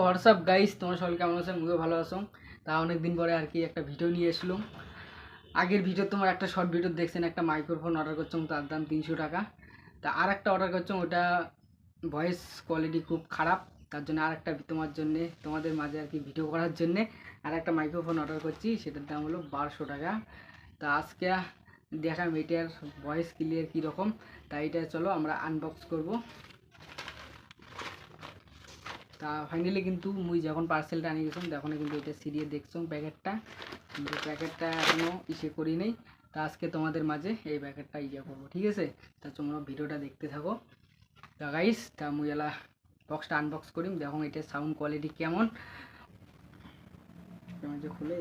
WhatsApp guys, তোমরা সবাই কেমন আছো? আমিও ভালো আছো। তা অনেক দিন পরে আর কি একটা ভিডিও নিয়ে এসলাম। আগের ভিডিও তোমার একটা শর্ট ভিডিও দেখছেন, একটা মাইক্রোফোন অর্ডার করছিলাম, তার দাম 300 টাকা। তা আর একটা অর্ডার করছিলাম, ওটা ভয়েস কোয়ালিটি খুব খারাপ, তার জন্য আর একটা তোমার জন্যে তোমাদের মাঝে আর কি ভিডিও করার জন্যে আর একটা মাইক্রোফোন অর্ডার করছি, সেটার দাম হলো 1200 টাকা। তা আজকে দেখাম এটার ভয়েস ক্লিয়ার কীরকম। তাই এটা চলো আমরা আনবক্স করব। তা ফাইনালি কিন্তু মুই যখন পার্সেলটা আনি গেছিলাম তখন কিন্তু এটা সিরিয়ে দেখছিলাম প্যাকেটটা, কিন্তু প্যাকেটটা এখনও ইসে করি নেই। তা আজকে তোমাদের মাঝে এই প্যাকেটটা ইয়ে করবো, ঠিক আছে? তা তোমরা ভিডিওটা দেখতে থাকো। তা গাইস, তা মুই এলা বক্সটা আনবক্স করিম, দেখো এটার সাউন্ড কোয়ালিটি কেমন। যে খুলে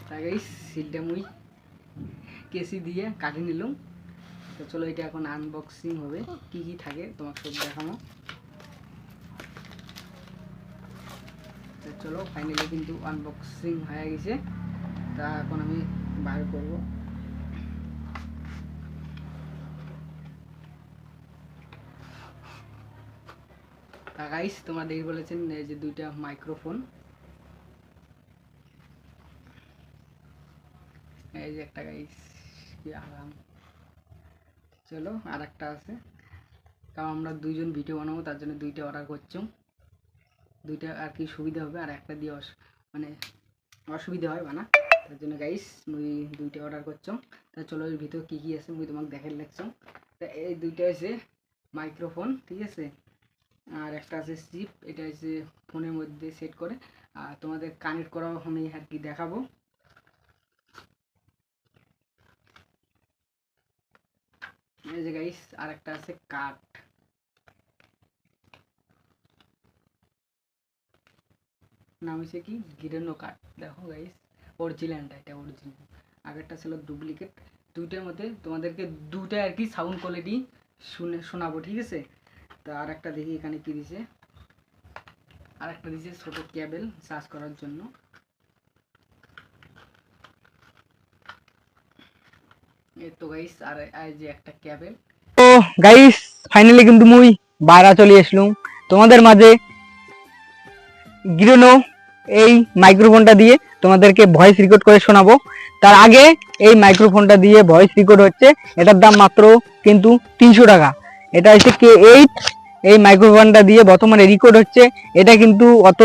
তা গাইস, সিলটা মুই কেসি দিয়ে কাটি নিলাম। তো চলো এটা এখন আনবক্সিং হবে, কি কি থাকে তোমাকে সব দেখাবো। তো চলো ফাইনালি কিন্তু আনবক্সিং হয়ে গেছে। তা এখন আমি বার করব। তা গাইস, তোমরা দেখে বলেছেন এই যে দুইটা মাইক্রোফোন, এই যে একটা গাইস কি আরাম। চলো আর একটা আছে, কারণ আমরা দুইজন ভিডিও বানাবো তার জন্য দুইটা অর্ডার করছিলাম। দুইটা আর কি সুবিধা হবে, আর একটা দিয়ে মানে অসুবিধা হয় বানা, তার জন্য গাইস মুই দুইটা অর্ডার করছিলাম। তা চলো এর ভিতরে কী কী আছে মুই তোমাকে দেখাই লাগছিলাম। তা এই দুইটা আছে মাইক্রোফোন, ঠিক আছে, আর একটা আছে চিপ, এটা হচ্ছে ফোনের মধ্যে সেট করে, আর তোমাদের কানেক্ট করাও আমি আর কি দেখাবো। এই যে গাইস আর একটা আছে কাঠ, নাম হচ্ছে কি গিরেনো কাঠ। দেখো গাইস অরিজিনালটা, এটা অরিজিনাল, আগেরটা ছিল ডুপ্লিকেট। দুইটার মধ্যে তোমাদেরকে দুটা আর কি সাউন্ড কোয়ালিটি শোনাবো, ঠিক আছে? তা আর একটা দেখি এখানে কি দিছে, আর একটা দিছে ছোট কেবল চার্জ করার জন্য। এই তো গাইস আর যে একটা কেবল। তো গাইস ফাইনালি কিন্তু মুই বাইরে চলে আসলাম তোমাদের মাঝে গিরেনো এই মাইক্রোফোনটা দিয়ে তোমাদেরকে ভয়েস রেকর্ড করে শোনাবো। তার আগে এই মাইক্রোফোনটা দিয়ে ভয়েস রেকর্ড হচ্ছে, এটার দাম মাত্র কিন্তু 300 টাকা। এটা হচ্ছে K8, এই মাইক্রোফোনটা দিয়ে বর্তমানে রেকর্ড হচ্ছে। এটা কিন্তু অত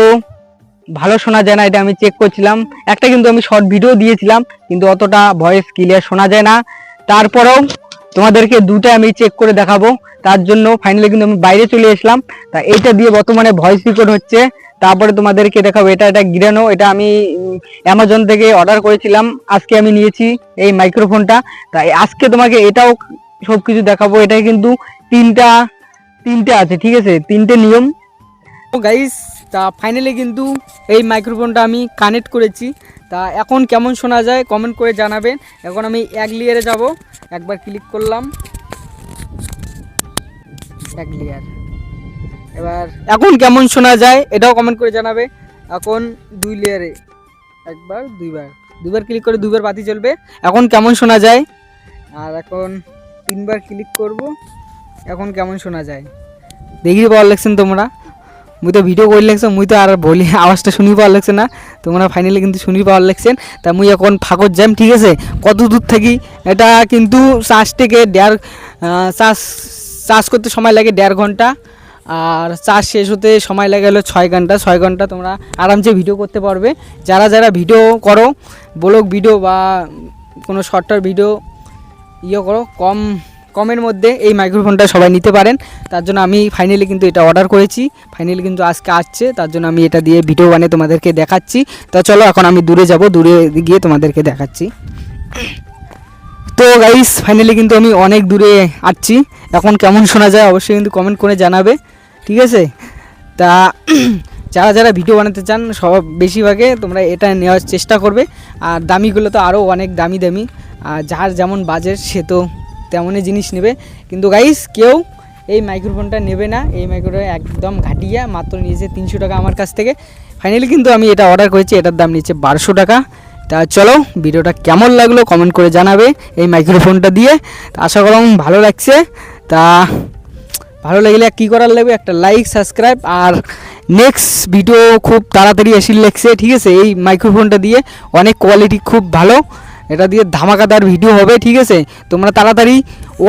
ভালো শোনা যায় না, এটা আমি চেক করছিলাম। একটা কিন্তু আমি শর্ট ভিডিও দিয়েছিলাম, কিন্তু অতটা ভয়েস ক্লিয়ার শোনা যায় না। তারপরেও তোমাদেরকে দুটা আমি চেক করে দেখাবো, তার জন্য ফাইনালি কিন্তু আমি বাইরে চলে আসলাম। তা এইটা দিয়ে বর্তমানে ভয়েস রেকর্ড হচ্ছে। তারপরে তোমাদেরকে দেখাবো এটা গিরানো, এটা আমি অ্যামাজন থেকে অর্ডার করেছিলাম, আজকে আমি নিয়েছি এই মাইক্রোফোনটা। তাই আজকে তোমাকে এটাও সবকিছু দেখাবো। এটা কিন্তু তিনটা আছে, ঠিক আছে, তিনটে নিয়ম। গাইস, তা ফাইনালি কিন্তু এই মাইক্রোফোনটা আমি কানেক্ট করেছি। তা এখন কেমন শোনা যায় কমেন্ট করে জানাবেন। এখন আমি এক লেয়ারে যাব, একবার ক্লিক করলাম, এক লেয়ার। এবার এখন কেমন শোনা যায় এটাও কমেন্ট করে জানাবে। এখন 2 লেয়ারে, একবার দুইবার ক্লিক করে দুইবার বাতি জ্বলবে। এখন কেমন শোনা যায়, আর এখন 3বার ক্লিক করব, এখন কেমন শোনা যায় দেখি পাওয়ার লাগছেন তোমরা। মুই তো ভিডিও করে লাগছে, মুই তো আর বলি আওয়াজটা শুনি পাওয়ার লাগছে না, তোমরা ফাইনালি কিন্তু শুনি পাওয়ার লাগছেন। তা মুই এখন ফাঁকত যাম, ঠিক আছে? কত দূর থাকি এটা কিন্তু চার্জ থেকে চার্জ করতে সময় লাগে 1.5 ঘন্টা, আর চার্জ শেষ হতে সময় লাগে হলো 6 ঘন্টা। 6 ঘন্টা তোমরা আরামসে ভিডিও করতে পারবে। যারা ভিডিও করো, ব্লগ ভিডিও বা কোনো শর্টার ভিডিও করো, কমের মধ্যে এই মাইক্রোফোনটা সবাই নিতে পারেন। তার জন্য আমি ফাইনালি কিন্তু এটা অর্ডার করেছি, ফাইনালি কিন্তু আজকে আসছে, তার জন্য আমি এটা দিয়ে ভিডিও বানিয়ে তোমাদেরকে দেখাচ্ছি। তা চলো এখন আমি দূরে যাব, দূরে গিয়ে তোমাদেরকে দেখাচ্ছি। তো গাইস ফাইনালি কিন্তু আমি অনেক দূরে আসছি, এখন কেমন শোনা যায় অবশ্যই কিন্তু কমেন্ট করে জানাবে, ঠিক আছে? তা যারা ভিডিও বানাতে চান সব বেশিরভাগে তোমরা এটা নেওয়ার চেষ্টা করবে। আর দামিগুলো তো আরও অনেক দামি, আর যার যেমন বাজেট সে তো তেমনই জিনিস নেবে। কিন্তু গাইস কেউ এই মাইক্রোফোনটা নেবে না, এই মাইক্রোফোনটা একদম ঘাটিয়া, মাত্র নিয়েছে 300 টাকা আমার কাছ থেকে। ফাইনালি কিন্তু আমি এটা অর্ডার করেছি, এটার দাম নিচ্ছে 1200 টাকা। তা চলো ভিডিওটা কেমন লাগলো কমেন্ট করে জানাবে এই মাইক্রোফোনটা দিয়ে। তা আশা করলাম ভালো লাগছে। তা ভালো লাগলে কী করার লাগবে, একটা লাইক সাবস্ক্রাইব, আর নেক্সট ভিডিও খুব তাড়াতাড়ি এসে লাগছে, ঠিক আছে। এই মাইক্রোফোনটা দিয়ে অনেক কোয়ালিটি খুব ভালো, এটা দিয়ে ধামাকাদার ভিডিও হবে, ঠিক আছে। তোমরা তাড়াতাড়ি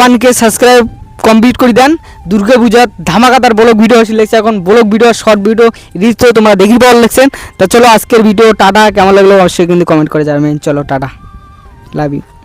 1K সাবস্ক্রাইব কমপ্লিট করে দেন। দুর্গা পূজার ধামাকাদার ব্লগ ভিডিও এসে লাগছে, এখন blog video short video rich তো তোমরা দেখি পাওয়ার লাগছেন। তা চলো আজকের ভিডিও টাটা, কেমন লাগলো অবশ্যই কিন্তু কমেন্ট করে যাবেন। চলো টাটা, লাভ ইউ।